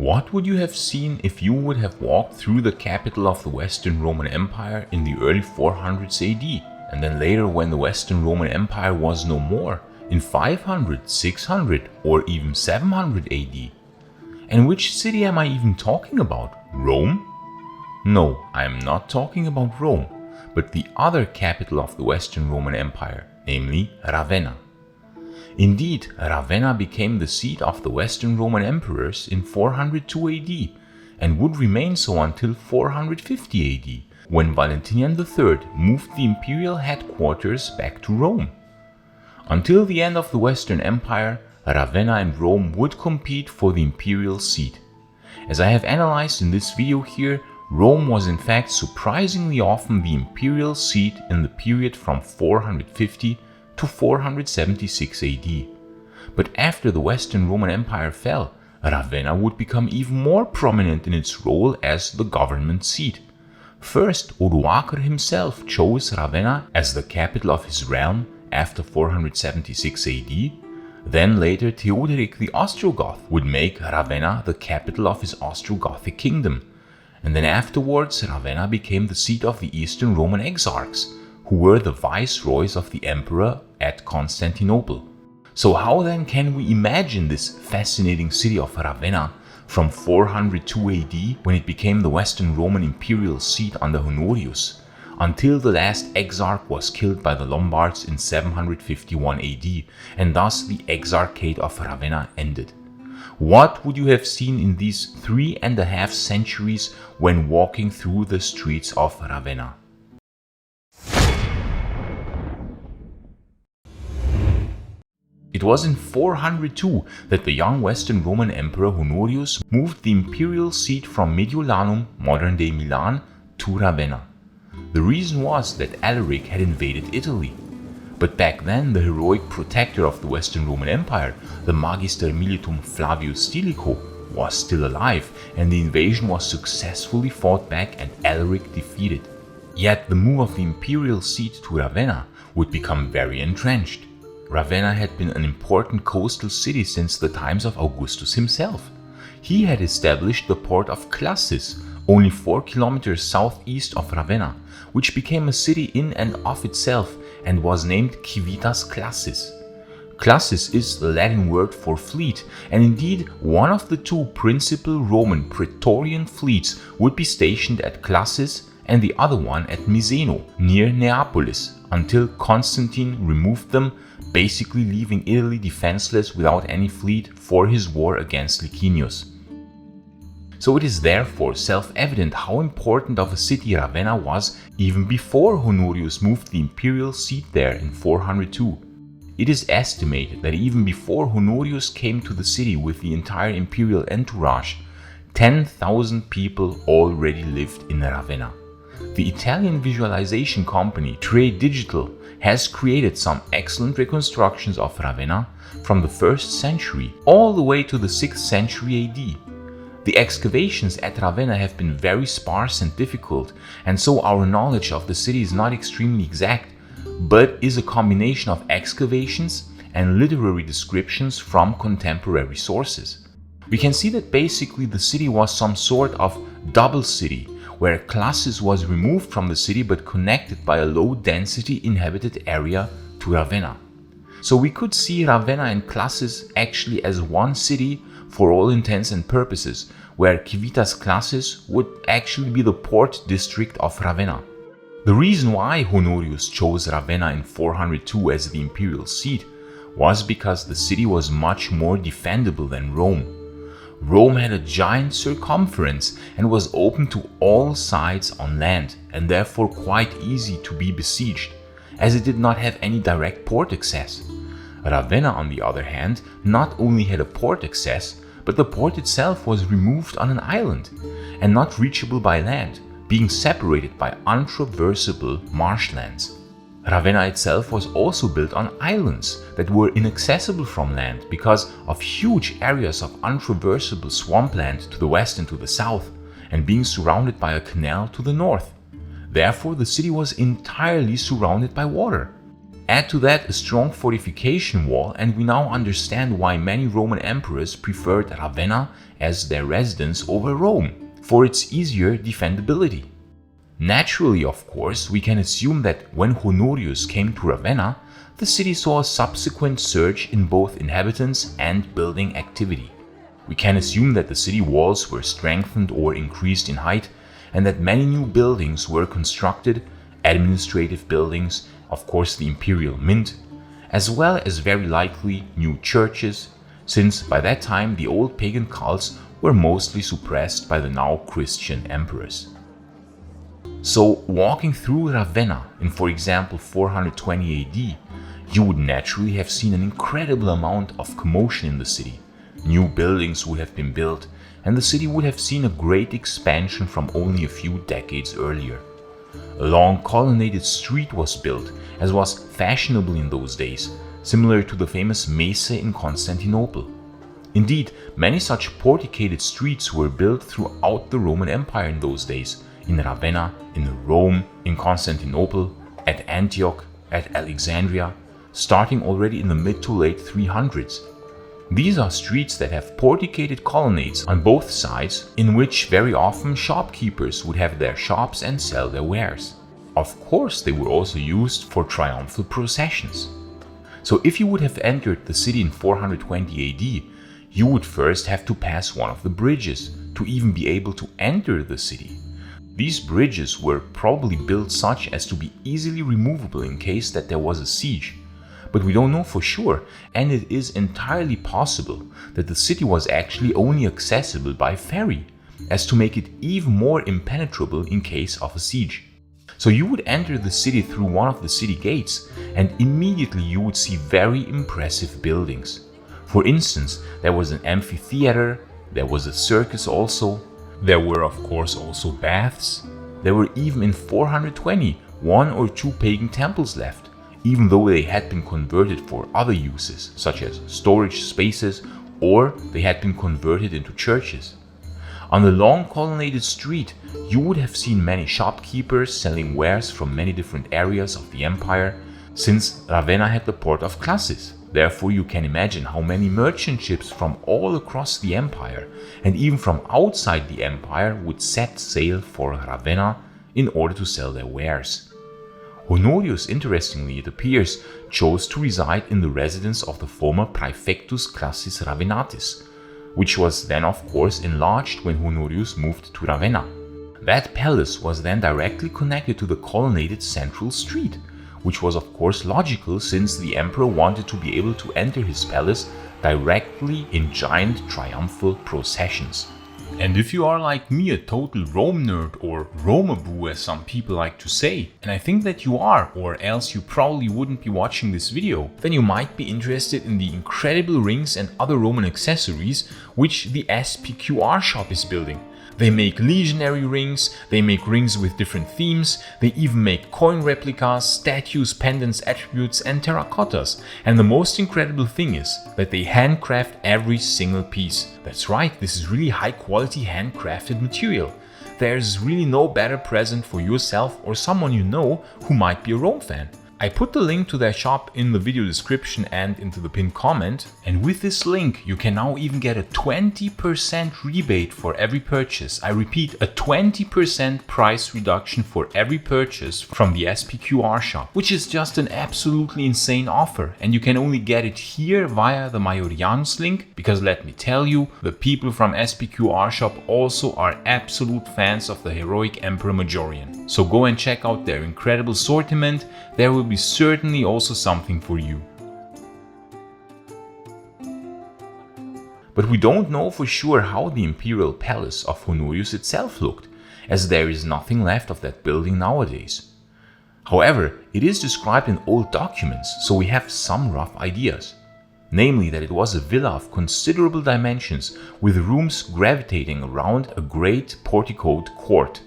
What would you have seen if you would have walked through the capital of the Western Roman Empire in the early 400s AD, and then later when the Western Roman Empire was no more, in 500, 600 or even 700 AD? And which city am I even talking about? Rome? No, I am not talking about Rome, but the other capital of the Western Roman Empire, namely Ravenna. Indeed, Ravenna became the seat of the Western Roman emperors in 402 AD and would remain so until 450 AD, when Valentinian III moved the imperial headquarters back to Rome. Until the end of the Western Empire, Ravenna and Rome would compete for the imperial seat. As I have analyzed in this video here, Rome was in fact surprisingly often the imperial seat in the period from 450 to 476 AD. But after the Western Roman Empire fell, Ravenna would become even more prominent in its role as the government seat. First, Odoacer himself chose Ravenna as the capital of his realm after 476 AD. Then later Theodoric the Ostrogoth would make Ravenna the capital of his Ostrogothic kingdom. And then afterwards Ravenna became the seat of the Eastern Roman exarchs, who were the viceroys of the emperor at Constantinople. So how then can we imagine this fascinating city of Ravenna from 402 AD, when it became the Western Roman imperial seat under Honorius, until the last exarch was killed by the Lombards in 751 AD, and thus the exarchate of Ravenna ended? What would you have seen in these 3.5 centuries when walking through the streets of Ravenna? It was in 402 that the young Western Roman Emperor Honorius moved the imperial seat from Mediolanum, modern-day Milan, to Ravenna. The reason was that Alaric had invaded Italy. But back then the heroic protector of the Western Roman Empire, the Magister Militum Flavius Stilicho, was still alive, and the invasion was successfully fought back and Alaric defeated. Yet the move of the imperial seat to Ravenna would become very entrenched. Ravenna had been an important coastal city since the times of Augustus himself. He had established the port of Classis, only 4 kilometers southeast of Ravenna, which became a city in and of itself and was named Civitas Classis. Classis is the Latin word for fleet, and indeed one of the 2 principal Roman Praetorian fleets would be stationed at Classis and the other one at Miseno, near Neapolis, until Constantine removed them, basically leaving Italy defenseless without any fleet for his war against Licinius. So it is therefore self-evident how important of a city Ravenna was even before Honorius moved the imperial seat there in 402. It is estimated that even before Honorius came to the city with the entire imperial entourage, 10,000 people already lived in Ravenna. The Italian visualization company Tre Digital has created some excellent reconstructions of Ravenna from the 1st century all the way to the 6th century AD. The excavations at Ravenna have been very sparse and difficult, and so our knowledge of the city is not extremely exact, but is a combination of excavations and literary descriptions from contemporary sources. We can see that basically the city was some sort of double city, where Classis was removed from the city but connected by a low-density inhabited area to Ravenna. So we could see Ravenna and Classis actually as one city for all intents and purposes, where Civitas Classis would actually be the port district of Ravenna. The reason why Honorius chose Ravenna in 402 as the imperial seat was because the city was much more defendable than Rome. Rome had a giant circumference and was open to all sides on land, and therefore quite easy to be besieged, as it did not have any direct port access. Ravenna, on the other hand, not only had a port access, but the port itself was removed on an island and not reachable by land, being separated by untraversable marshlands. Ravenna itself was also built on islands that were inaccessible from land because of huge areas of untraversable swampland to the west and to the south, and being surrounded by a canal to the north. Therefore, the city was entirely surrounded by water. Add to that a strong fortification wall, and we now understand why many Roman emperors preferred Ravenna as their residence over Rome, for its easier defendability. Naturally, of course, we can assume that when Honorius came to Ravenna, the city saw a subsequent surge in both inhabitants and building activity. We can assume that the city walls were strengthened or increased in height, and that many new buildings were constructed, administrative buildings, of course the imperial mint, as well as very likely new churches, since by that time the old pagan cults were mostly suppressed by the now Christian emperors. So walking through Ravenna in, for example, 420 AD, you would naturally have seen an incredible amount of commotion in the city. New buildings would have been built, and the city would have seen a great expansion from only a few decades earlier. A long colonnaded street was built, as was fashionable in those days, similar to the famous Mese in Constantinople. Indeed, many such porticated streets were built throughout the Roman Empire in those days, in Ravenna, in Rome, in Constantinople, at Antioch, at Alexandria, starting already in the mid to late 300s. These are streets that have porticated colonnades on both sides, in which very often shopkeepers would have their shops and sell their wares. Of course, they were also used for triumphal processions. So if you would have entered the city in 420 AD, you would first have to pass one of the bridges to even be able to enter the city. These bridges were probably built such as to be easily removable in case that there was a siege. But we don't know for sure, and it is entirely possible that the city was actually only accessible by ferry, as to make it even more impenetrable in case of a siege. So you would enter the city through one of the city gates, and immediately you would see very impressive buildings. For instance, there was an amphitheater, there was a circus also, there were of course also baths, there were even in 420 one or two pagan temples left, even though they had been converted for other uses, such as storage spaces, or they had been converted into churches. On the long colonnaded street, you would have seen many shopkeepers selling wares from many different areas of the empire, since Ravenna had the port of Classis. Therefore, you can imagine how many merchant ships from all across the empire, and even from outside the empire, would set sail for Ravenna in order to sell their wares. Honorius, interestingly it appears, chose to reside in the residence of the former Praefectus Classis Ravenatis, which was then of course enlarged when Honorius moved to Ravenna. That palace was then directly connected to the colonnaded central street, which was of course logical since the emperor wanted to be able to enter his palace directly in giant triumphal processions. And if you are like me, a total Rome nerd, or Romaboo as some people like to say, and I think that you are, or else you probably wouldn't be watching this video, then you might be interested in the incredible rings and other Roman accessories which the SPQR Shop is building. They make legionary rings, they make rings with different themes, they even make coin replicas, statues, pendants, attributes and terracottas. And the most incredible thing is that they handcraft every single piece. That's right, this is really high quality handcrafted material. There's really no better present for yourself or someone you know who might be a Rome fan. I put the link to their shop in the video description and into the pinned comment, and with this link you can now even get a 20% rebate for every purchase. I repeat, a 20% price reduction for every purchase from the SPQR shop, which is just an absolutely insane offer, and you can only get it here via the Maiorianus link, because let me tell you, the people from SPQR shop also are absolute fans of the heroic Emperor Maiorian. So go and check out their incredible assortment. There will be certainly also something for you. But we don't know for sure how the imperial palace of Honorius itself looked, as there is nothing left of that building nowadays. However, it is described in old documents, so we have some rough ideas. Namely that it was a villa of considerable dimensions, with rooms gravitating around a great porticoed court.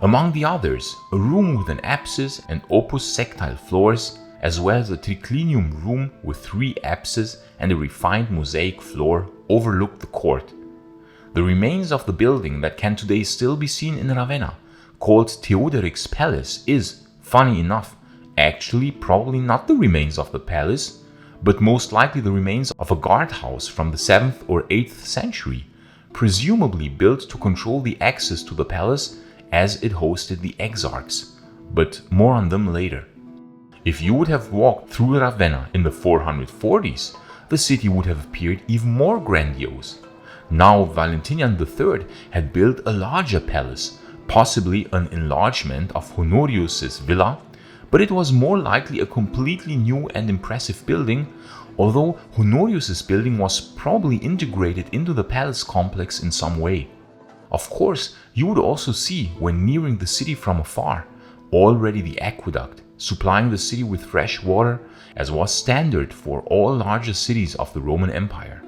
Among the others, a room with an apsis and opus sectile floors, as well as a triclinium room with 3 apses and a refined mosaic floor overlooked the court. The remains of the building that can today still be seen in Ravenna, called Theoderic's Palace, is, funny enough, actually probably not the remains of the palace, but most likely the remains of a guardhouse from the 7th or 8th century, presumably built to control the access to the palace as it hosted the exarchs, but more on them later. If you would have walked through Ravenna in the 440s, the city would have appeared even more grandiose. Now Valentinian III had built a larger palace, possibly an enlargement of Honorius's villa, but it was more likely a completely new and impressive building, although Honorius's building was probably integrated into the palace complex in some way. Of course, you would also see, when nearing the city from afar, already the aqueduct, supplying the city with fresh water, as was standard for all larger cities of the Roman Empire.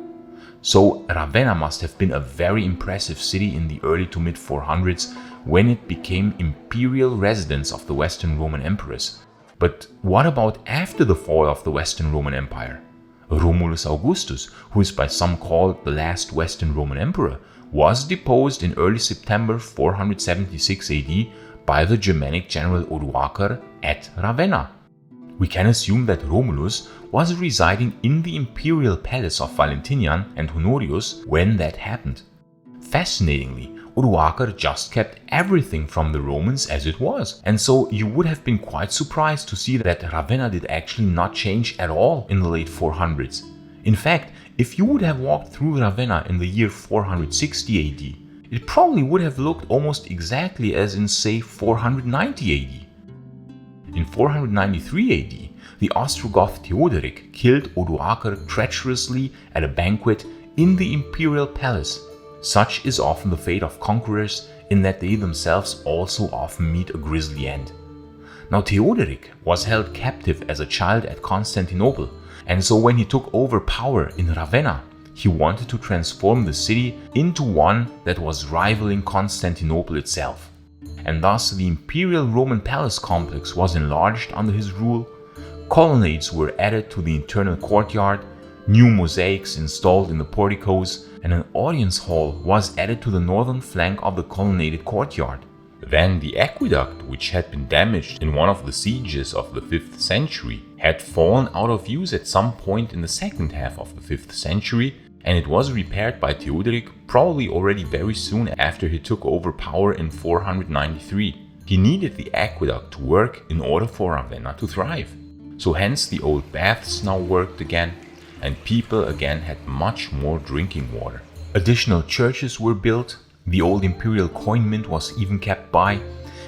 So Ravenna must have been a very impressive city in the early to mid 400s when it became imperial residence of the Western Roman emperors. But what about after the fall of the Western Roman Empire? Romulus Augustus, who is by some called the last Western Roman emperor, was deposed in early September 476 AD by the Germanic general Odoacer at Ravenna. We can assume that Romulus was residing in the imperial palace of Valentinian and Honorius when that happened. Fascinatingly, Odoacer just kept everything from the Romans as it was, and so you would have been quite surprised to see that Ravenna did actually not change at all in the late 400s. In fact, if you would have walked through Ravenna in the year 460 AD, it probably would have looked almost exactly as in, say, 490 AD. In 493 AD, the Ostrogoth Theodoric killed Odoacer treacherously at a banquet in the imperial palace. Such is often the fate of conquerors, in that they themselves also often meet a grisly end. Now Theodoric was held captive as a child at Constantinople, and so when he took over power in Ravenna, he wanted to transform the city into one that was rivaling Constantinople itself. And thus the imperial Roman palace complex was enlarged under his rule, colonnades were added to the internal courtyard, new mosaics installed in the porticos, and an audience hall was added to the northern flank of the colonnaded courtyard. Then the aqueduct, which had been damaged in one of the sieges of the 5th century, had fallen out of use at some point in the second half of the 5th century, and it was repaired by Theodoric probably already very soon after he took over power in 493. He needed the aqueduct to work in order for Ravenna to thrive. So hence the old baths now worked again, and people again had much more drinking water. Additional churches were built, the old imperial coin mint was even kept by,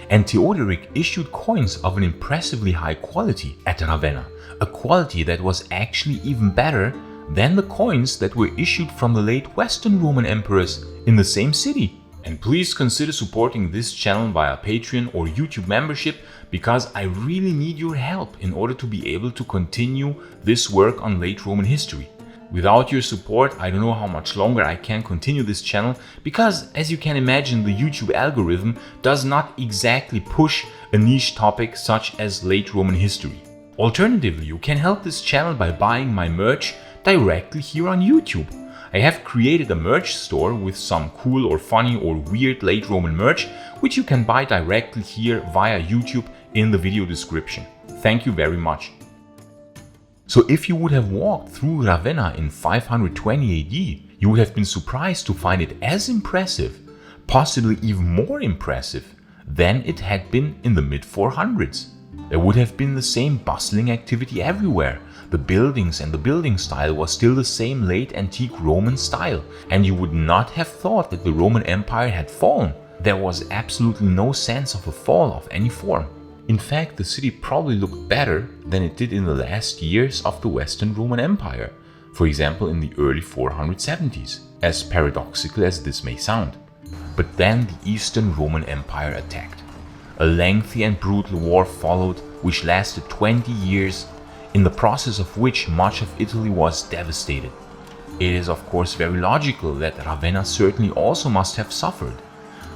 and Theodoric issued coins of an impressively high quality at Ravenna, a quality that was actually even better than the coins that were issued from the late Western Roman emperors in the same city. And please consider supporting this channel via Patreon or YouTube membership, because I really need your help in order to be able to continue this work on late Roman history. Without your support, I don't know how much longer I can continue this channel, because as you can imagine, the YouTube algorithm does not exactly push a niche topic such as late Roman history. Alternatively, you can help this channel by buying my merch directly here on YouTube. I have created a merch store with some cool or funny or weird late Roman merch, which you can buy directly here via YouTube in the video description. Thank you very much. So if you would have walked through Ravenna in 520 AD, you would have been surprised to find it as impressive, possibly even more impressive, than it had been in the mid-400s. There would have been the same bustling activity everywhere. The buildings and the building style was still the same late antique Roman style, and you would not have thought that the Roman Empire had fallen. There was absolutely no sense of a fall of any form. In fact, the city probably looked better than it did in the last years of the Western Roman Empire, for example in the early 470s, as paradoxical as this may sound. But then the Eastern Roman Empire attacked. A lengthy and brutal war followed, which lasted 20 years, in the process of which much of Italy was devastated. It is of course very logical that Ravenna certainly also must have suffered.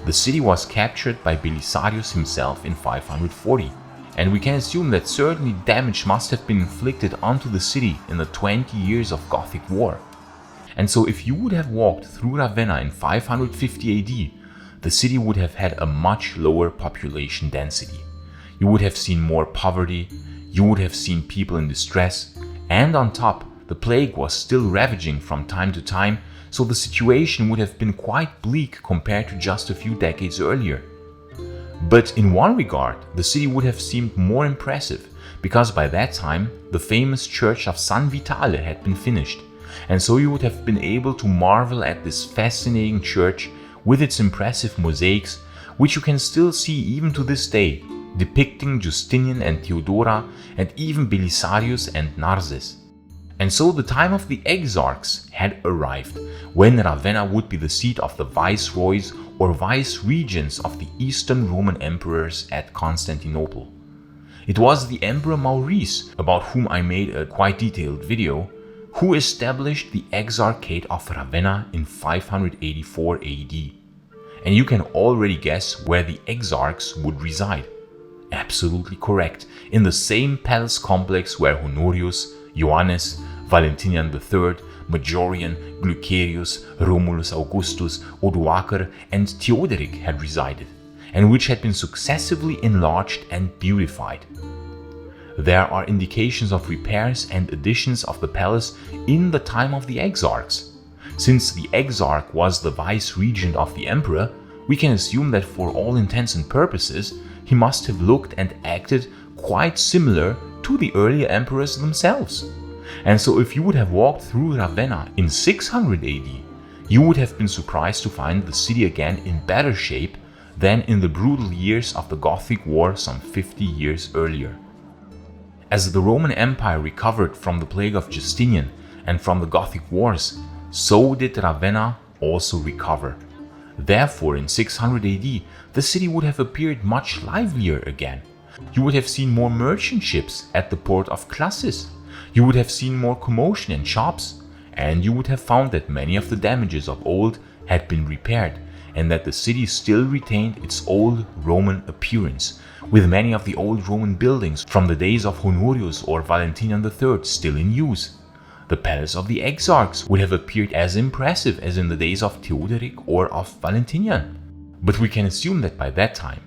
The city was captured by Belisarius himself in 540, and we can assume that certainly damage must have been inflicted onto the city in the 20 years of Gothic war. And so if you would have walked through Ravenna in 550 AD, the city would have had a much lower population density. You would have seen more poverty, you would have seen people in distress, and on top, the plague was still ravaging from time to time, so the situation would have been quite bleak compared to just a few decades earlier. But in one regard, the city would have seemed more impressive, because by that time, the famous church of San Vitale had been finished, and so you would have been able to marvel at this fascinating church with its impressive mosaics, which you can still see even to this day, depicting Justinian and Theodora and even Belisarius and Narses. And so the time of the exarchs had arrived, when Ravenna would be the seat of the viceroys or vice-regents of the Eastern Roman emperors at Constantinople. It was the Emperor Maurice, about whom I made a quite detailed video, who established the Exarchate of Ravenna in 584 AD. And you can already guess where the exarchs would reside. Absolutely correct, in the same palace complex where Honorius, Ioannis, Valentinian III, Majorian, Glycerius, Romulus Augustus, Odoacer, and Theodoric had resided, and which had been successively enlarged and beautified. There are indications of repairs and additions of the palace in the time of the exarchs. Since the exarch was the vice-regent of the emperor, we can assume that for all intents and purposes, he must have looked and acted quite similar to the earlier emperors themselves. And so if you would have walked through Ravenna in 600 AD, you would have been surprised to find the city again in better shape than in the brutal years of the Gothic War some 50 years earlier. As the Roman Empire recovered from the plague of Justinian and from the Gothic Wars, so did Ravenna also recover. Therefore, in 600 AD, the city would have appeared much livelier again. You would have seen more merchant ships at the port of Classis. You would have seen more commotion in shops, and you would have found that many of the damages of old had been repaired, and that the city still retained its old Roman appearance, with many of the old Roman buildings from the days of Honorius or Valentinian III still in use. The palace of the exarchs would have appeared as impressive as in the days of Theodoric or of Valentinian. But we can assume that by that time,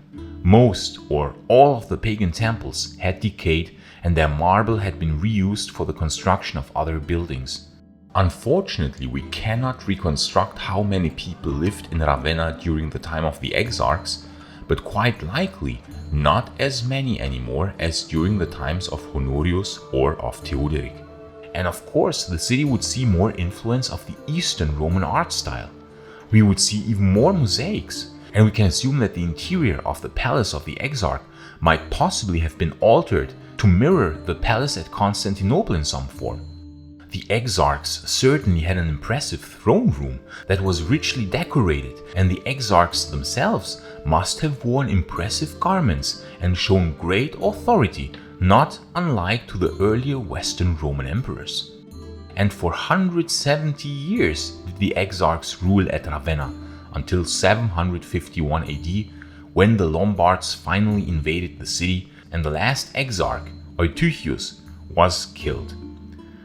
most or all of the pagan temples had decayed and their marble had been reused for the construction of other buildings. Unfortunately, we cannot reconstruct how many people lived in Ravenna during the time of the exarchs, but quite likely not as many anymore as during the times of Honorius or of Theodoric. And of course, the city would see more influence of the Eastern Roman art style. We would see even more mosaics, and we can assume that the interior of the palace of the exarch might possibly have been altered to mirror the palace at Constantinople in some form. The exarchs certainly had an impressive throne room that was richly decorated, and the exarchs themselves must have worn impressive garments and shown great authority, not unlike to the earlier Western Roman emperors. And for 170 years did the exarchs rule at Ravenna, until 751 AD, when the Lombards finally invaded the city and the last exarch, Eutychius, was killed.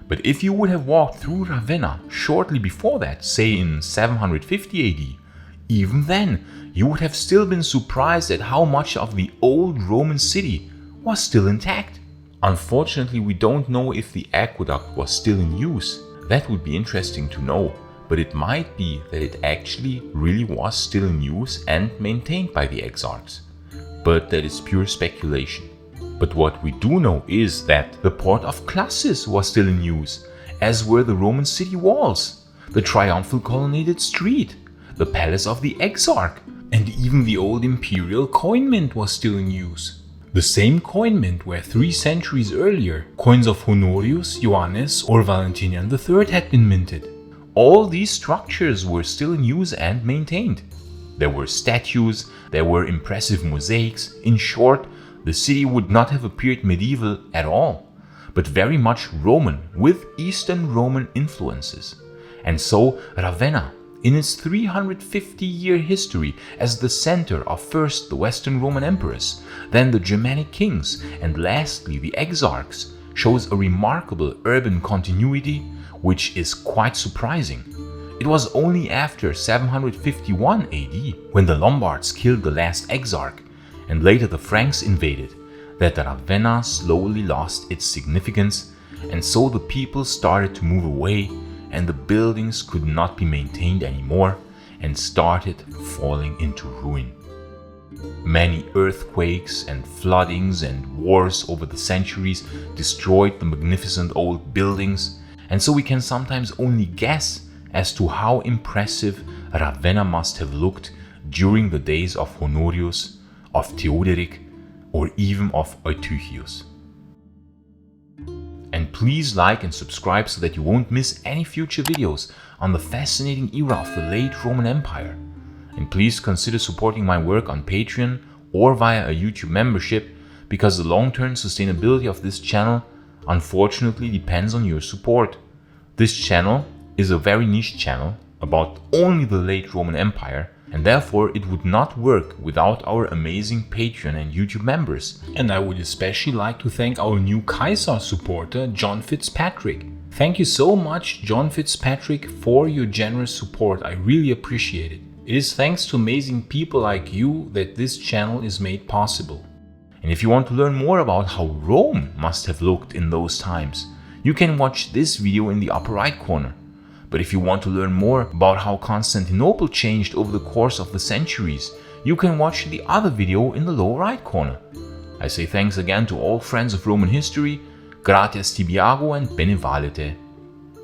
But if you would have walked through Ravenna shortly before that, say in 750 AD, even then you would have still been surprised at how much of the old Roman city was still intact. Unfortunately, we don't know if the aqueduct was still in use. That would be interesting to know, but it might be that it actually really was still in use and maintained by the exarchs. But that is pure speculation. But what we do know is that the port of Classis was still in use, as were the Roman city walls, the triumphal colonnaded street, the palace of the exarch, and even the old imperial coin mint was still in use. The same coin mint where 3 centuries earlier coins of Honorius, Ioannis, or Valentinian III had been minted. All these structures were still in use and maintained. There were statues, there were impressive mosaics. In short, the city would not have appeared medieval at all, but very much Roman with Eastern Roman influences. And so Ravenna, in its 350-year history as the center of first the Western Roman emperors, then the Germanic kings, and lastly the exarchs, shows a remarkable urban continuity which is quite surprising. It was only after 751 AD, when the Lombards killed the last exarch and later the Franks invaded, that Ravenna slowly lost its significance, and so the people started to move away, and the buildings could not be maintained anymore and started falling into ruin. Many earthquakes and floodings and wars over the centuries destroyed the magnificent old buildings, and so we can sometimes only guess as to how impressive Ravenna must have looked during the days of Honorius, of Theoderic, or even of Eutychius. And please like and subscribe so that you won't miss any future videos on the fascinating era of the late Roman Empire. And please consider supporting my work on Patreon or via a YouTube membership, because the long-term sustainability of this channel unfortunately depends on your support. This channel is a very niche channel about only the late Roman Empire, and therefore it would not work without our amazing Patreon and YouTube members. And I would especially like to thank our new Kaiser supporter, John Fitzpatrick. Thank you so much, John Fitzpatrick, for your generous support. I really appreciate it. It is thanks to amazing people like you that this channel is made possible. And if you want to learn more about how Rome must have looked in those times, you can watch this video in the upper right corner. But if you want to learn more about how Constantinople changed over the course of the centuries, you can watch the other video in the lower right corner. I say thanks again to all friends of Roman history, gratias tibiago and bene valete.